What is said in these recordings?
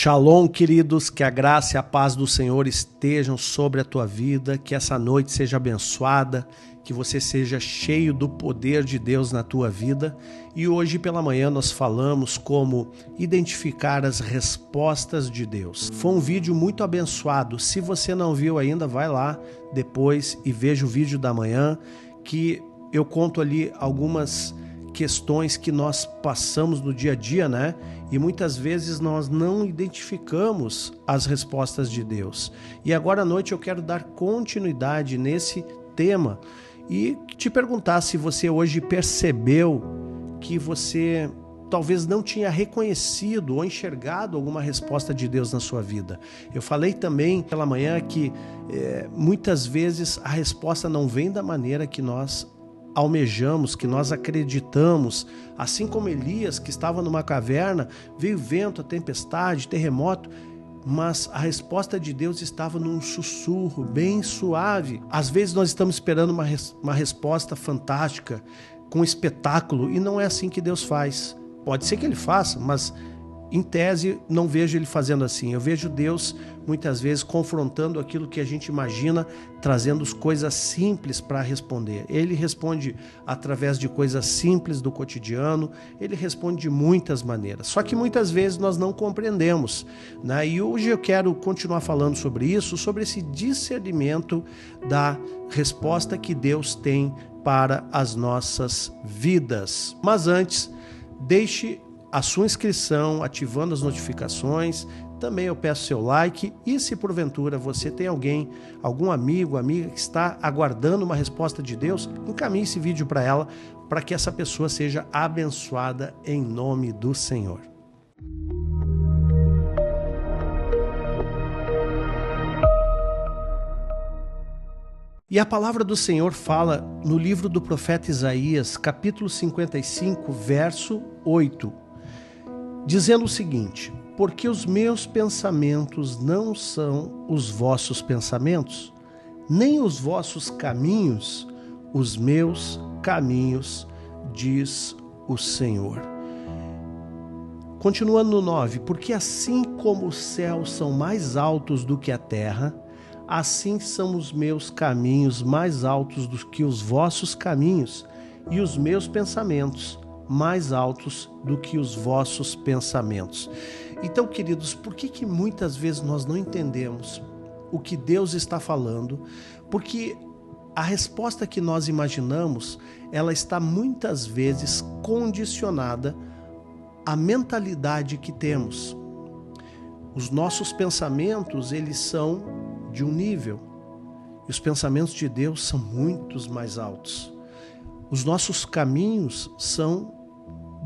Shalom, queridos, que a graça e a paz do Senhor estejam sobre a tua vida, que essa noite seja abençoada, que você seja cheio do poder de Deus na tua vida. E hoje pela manhã nós falamos como identificar as respostas de Deus. Foi um vídeo muito abençoado. Se você não viu ainda, vai lá depois e veja o vídeo da manhã, que eu conto ali algumas questões que nós passamos no dia a dia, né? E muitas vezes nós não identificamos as respostas de Deus. E agora à noite eu quero dar continuidade nesse tema e te perguntar se você hoje percebeu que você talvez não tinha reconhecido ou enxergado alguma resposta de Deus na sua vida. Eu falei também pela manhã que muitas vezes a resposta não vem da maneira que nós almejamos, que nós acreditamos, assim como Elias, que estava numa caverna, veio vento, a tempestade, terremoto, mas a resposta de Deus estava num sussurro bem suave. Às vezes nós estamos esperando uma resposta fantástica, com espetáculo, e não é assim que Deus faz. Pode ser que Ele faça, mas em tese não vejo Ele fazendo assim. Eu vejo Deus muitas vezes confrontando aquilo que a gente imagina, trazendo coisas simples para responder. Ele responde através de coisas simples do cotidiano, Ele responde de muitas maneiras. Só que muitas vezes nós não compreendemos, né? E hoje eu quero continuar falando sobre isso, sobre esse discernimento da resposta que Deus tem para as nossas vidas. Mas antes, deixe a sua inscrição, ativando as notificações. Também eu peço seu like, e se porventura você tem algum amigo, amiga que está aguardando uma resposta de Deus, encaminhe esse vídeo para ela, para que essa pessoa seja abençoada em nome do Senhor. E a palavra do Senhor fala no livro do profeta Isaías, capítulo 55, verso 8, dizendo o seguinte: porque os meus pensamentos não são os vossos pensamentos, nem os vossos caminhos, os meus caminhos, diz o Senhor. Continuando no 9, porque assim como os céus são mais altos do que a terra, assim são os meus caminhos mais altos do que os vossos caminhos, e os meus pensamentos mais altos do que os vossos pensamentos. Então, queridos, por que muitas vezes nós não entendemos o que Deus está falando? Porque a resposta que nós imaginamos, ela está muitas vezes condicionada à mentalidade que temos. Os nossos pensamentos, eles são de um nível, e os pensamentos de Deus são muito mais altos. Os nossos caminhos são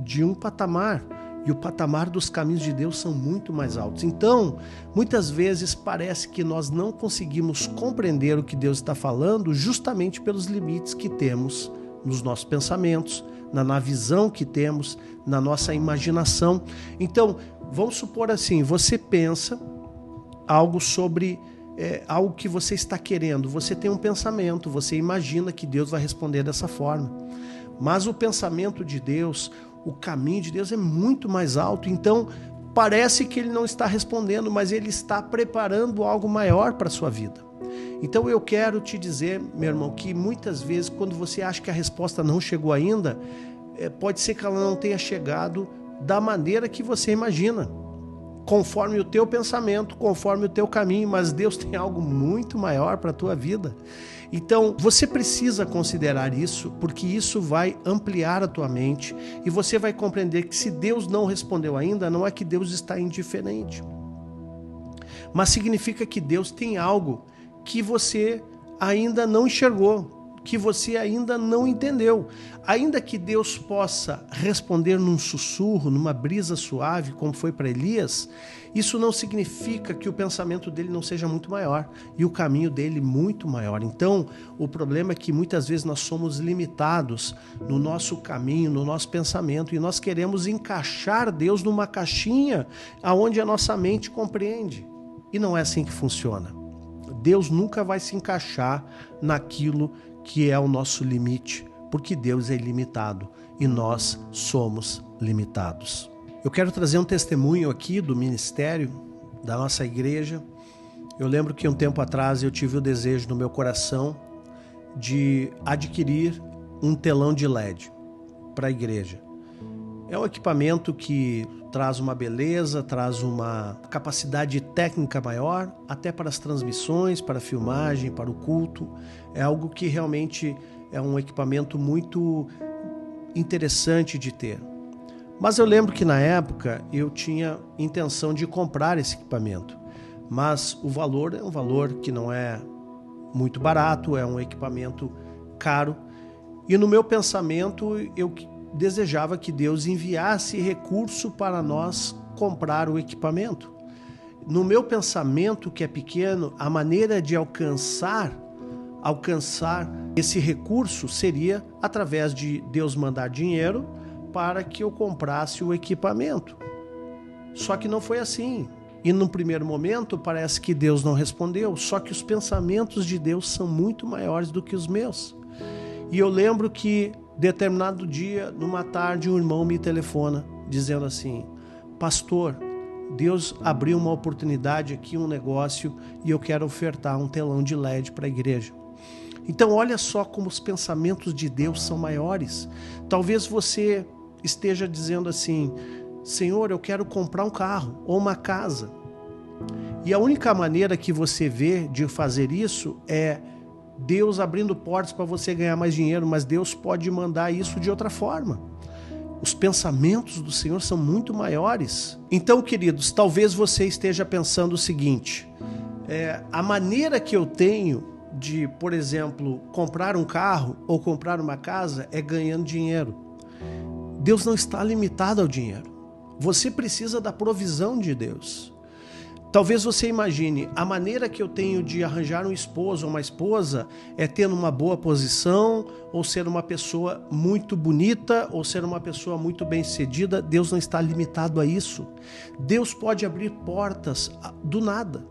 de um patamar, e o patamar dos caminhos de Deus são muito mais altos. Então, muitas vezes parece que nós não conseguimos compreender o que Deus está falando, justamente pelos limites que temos nos nossos pensamentos, na visão que temos, na nossa imaginação. Então, vamos supor assim, você pensa algo sobre algo que você está querendo, você tem um pensamento, você imagina que Deus vai responder dessa forma, mas o pensamento de Deus, o caminho de Deus é muito mais alto. Então parece que Ele não está respondendo, mas Ele está preparando algo maior para a sua vida. Então eu quero te dizer, meu irmão, que muitas vezes quando você acha que a resposta não chegou ainda, pode ser que ela não tenha chegado da maneira que você imagina, conforme o teu pensamento, conforme o teu caminho, mas Deus tem algo muito maior para a tua vida. Então, você precisa considerar isso, porque isso vai ampliar a tua mente e você vai compreender que se Deus não respondeu ainda, não é que Deus está indiferente, mas significa que Deus tem algo que você ainda não enxergou, que você ainda não entendeu. Ainda que Deus possa responder num sussurro, numa brisa suave, como foi para Elias, isso não significa que o pensamento dele não seja muito maior e o caminho dele muito maior. Então, o problema é que muitas vezes nós somos limitados no nosso caminho, no nosso pensamento, e nós queremos encaixar Deus numa caixinha aonde a nossa mente compreende. E não é assim que funciona. Deus nunca vai se encaixar naquilo que é o nosso limite, porque Deus é ilimitado e nós somos limitados. Eu quero trazer um testemunho aqui do ministério da nossa igreja. Eu lembro que um tempo atrás eu tive o desejo no meu coração de adquirir um telão de LED para a igreja. É um equipamento que traz uma beleza, traz uma capacidade técnica maior, até para as transmissões, para a filmagem, para o culto. É algo que realmente é um equipamento muito interessante de ter. Mas eu lembro que na época eu tinha intenção de comprar esse equipamento, mas o valor é um valor que não é muito barato, é um equipamento caro, e no meu pensamento eu desejava que Deus enviasse recurso para nós comprar o equipamento. No meu pensamento, que é pequeno, a maneira de alcançar esse recurso seria através de Deus mandar dinheiro para que eu comprasse o equipamento. Só que não foi assim. E no primeiro momento parece que Deus não respondeu, só que os pensamentos de Deus são muito maiores do que os meus. E eu lembro que determinado dia, numa tarde, um irmão me telefona dizendo assim: pastor, Deus abriu uma oportunidade aqui, um negócio, e eu quero ofertar um telão de LED para a igreja. Então olha só como os pensamentos de Deus são maiores. Talvez você esteja dizendo assim: Senhor, eu quero comprar um carro ou uma casa. E a única maneira que você vê de fazer isso é Deus abrindo portas para você ganhar mais dinheiro, mas Deus pode mandar isso de outra forma. Os pensamentos do Senhor são muito maiores. Então, queridos, talvez você esteja pensando o seguinte: a maneira que eu tenho de, por exemplo, comprar um carro ou comprar uma casa é ganhando dinheiro. Deus não está limitado ao dinheiro. Você precisa da provisão de Deus. Talvez você imagine, a maneira que eu tenho de arranjar um esposo ou uma esposa é tendo uma boa posição, ou ser uma pessoa muito bonita, ou ser uma pessoa muito bem-sucedida. Deus não está limitado a isso. Deus pode abrir portas do nada.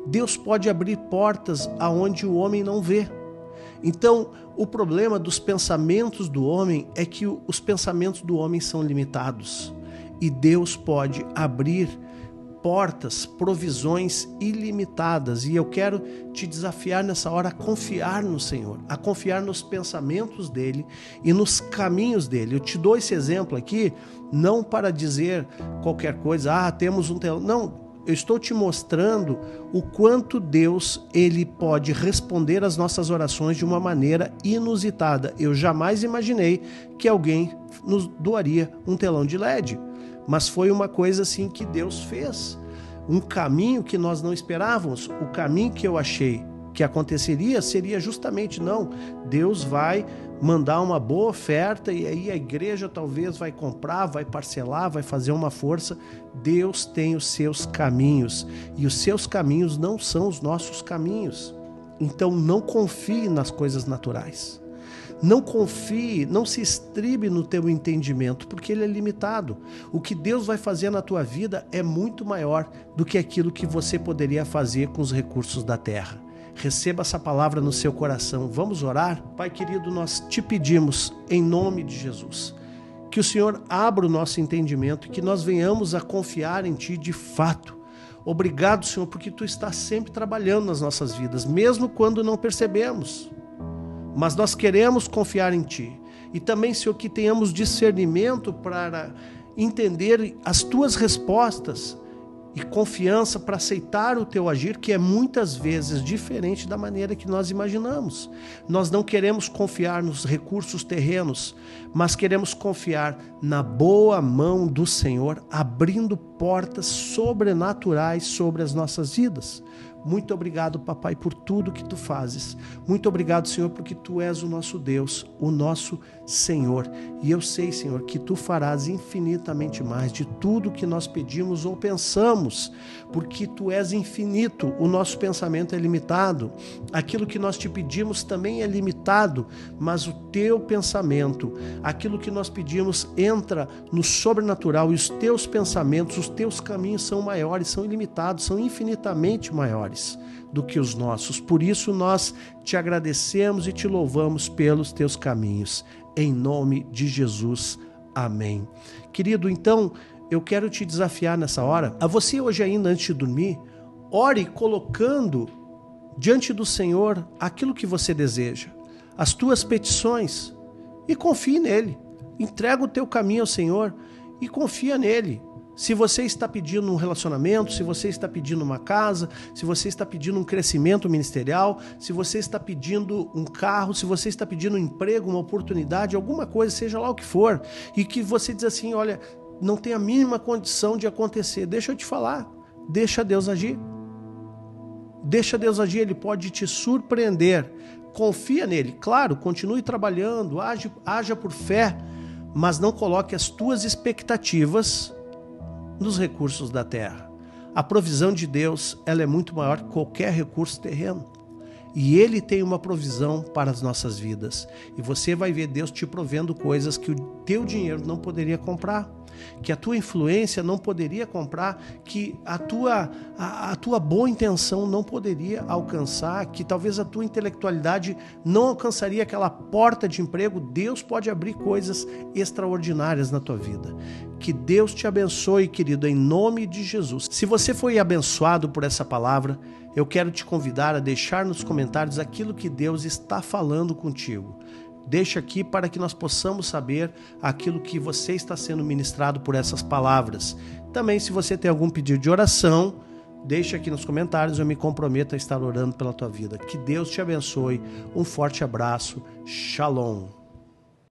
Deus pode abrir portas aonde o homem não vê. Então, o problema dos pensamentos do homem é que os pensamentos do homem são limitados. E Deus pode abrir portas, provisões ilimitadas. E eu quero te desafiar nessa hora a confiar no Senhor, a confiar nos pensamentos dEle e nos caminhos dEle. Eu te dou esse exemplo aqui, não para dizer qualquer coisa, temos um telão. Não, eu estou te mostrando o quanto Deus ele pode responder às nossas orações de uma maneira inusitada. Eu jamais imaginei que alguém nos doaria um telão de LED. Mas foi uma coisa assim que Deus fez. Um caminho que nós não esperávamos. O caminho que eu achei que aconteceria seria justamente não. Deus vai mandar uma boa oferta e aí a igreja talvez vai comprar, vai parcelar, vai fazer uma força. Deus tem os seus caminhos e os seus caminhos não são os nossos caminhos. Então não confie nas coisas naturais. Não confie, não se estribe no teu entendimento, porque ele é limitado. O que Deus vai fazer na tua vida é muito maior do que aquilo que você poderia fazer com os recursos da terra. Receba essa palavra no seu coração. Vamos orar? Pai querido, nós te pedimos, em nome de Jesus, que o Senhor abra o nosso entendimento e que nós venhamos a confiar em Ti de fato. Obrigado, Senhor, porque Tu estás sempre trabalhando nas nossas vidas, mesmo quando não percebemos. Mas nós queremos confiar em Ti. E também, Senhor, que tenhamos discernimento para entender as Tuas respostas e confiança para aceitar o Teu agir, que é muitas vezes diferente da maneira que nós imaginamos. Nós não queremos confiar nos recursos terrenos, mas queremos confiar na boa mão do Senhor, abrindo portas sobrenaturais sobre as nossas vidas. Muito obrigado, papai, por tudo que Tu fazes. Muito obrigado, Senhor, porque Tu és o nosso Deus, o nosso Senhor. E eu sei, Senhor, que Tu farás infinitamente mais de tudo que nós pedimos ou pensamos, porque Tu és infinito, o nosso pensamento é limitado. Aquilo que nós Te pedimos também é limitado, mas o Teu pensamento, aquilo que nós pedimos, entra no sobrenatural, e os Teus pensamentos, os Teus caminhos são maiores, são ilimitados, são infinitamente maiores do que os nossos. Por isso nós Te agradecemos e Te louvamos pelos Teus caminhos. Em nome de Jesus. Amém. Querido, então, eu quero te desafiar nessa hora, a você hoje ainda antes de dormir, ore colocando diante do Senhor aquilo que você deseja, as tuas petições, e confie nele. Entrega o teu caminho ao Senhor e confia nele. Se você está pedindo um relacionamento, se você está pedindo uma casa, se você está pedindo um crescimento ministerial, se você está pedindo um carro, se você está pedindo um emprego, uma oportunidade, alguma coisa, seja lá o que for, e que você diz assim, olha, não tem a mínima condição de acontecer, deixa eu te falar, deixa Deus agir. Deixa Deus agir, Ele pode te surpreender. Confia nele. Claro, continue trabalhando, haja por fé, mas não coloque as tuas expectativas nos recursos da terra. A provisão de Deus, ela é muito maior que qualquer recurso terreno. E Ele tem uma provisão para as nossas vidas. E você vai ver Deus te provendo coisas que o teu dinheiro não poderia comprar, que a tua influência não poderia comprar, que a tua boa intenção não poderia alcançar, que talvez a tua intelectualidade não alcançaria aquela porta de emprego. Deus pode abrir coisas extraordinárias na tua vida. Que Deus te abençoe, querido, em nome de Jesus. Se você foi abençoado por essa palavra, eu quero te convidar a deixar nos comentários aquilo que Deus está falando contigo. Deixa aqui para que nós possamos saber aquilo que você está sendo ministrado por essas palavras. Também, se você tem algum pedido de oração, deixa aqui nos comentários, eu me comprometo a estar orando pela tua vida. Que Deus te abençoe. Um forte abraço. Shalom.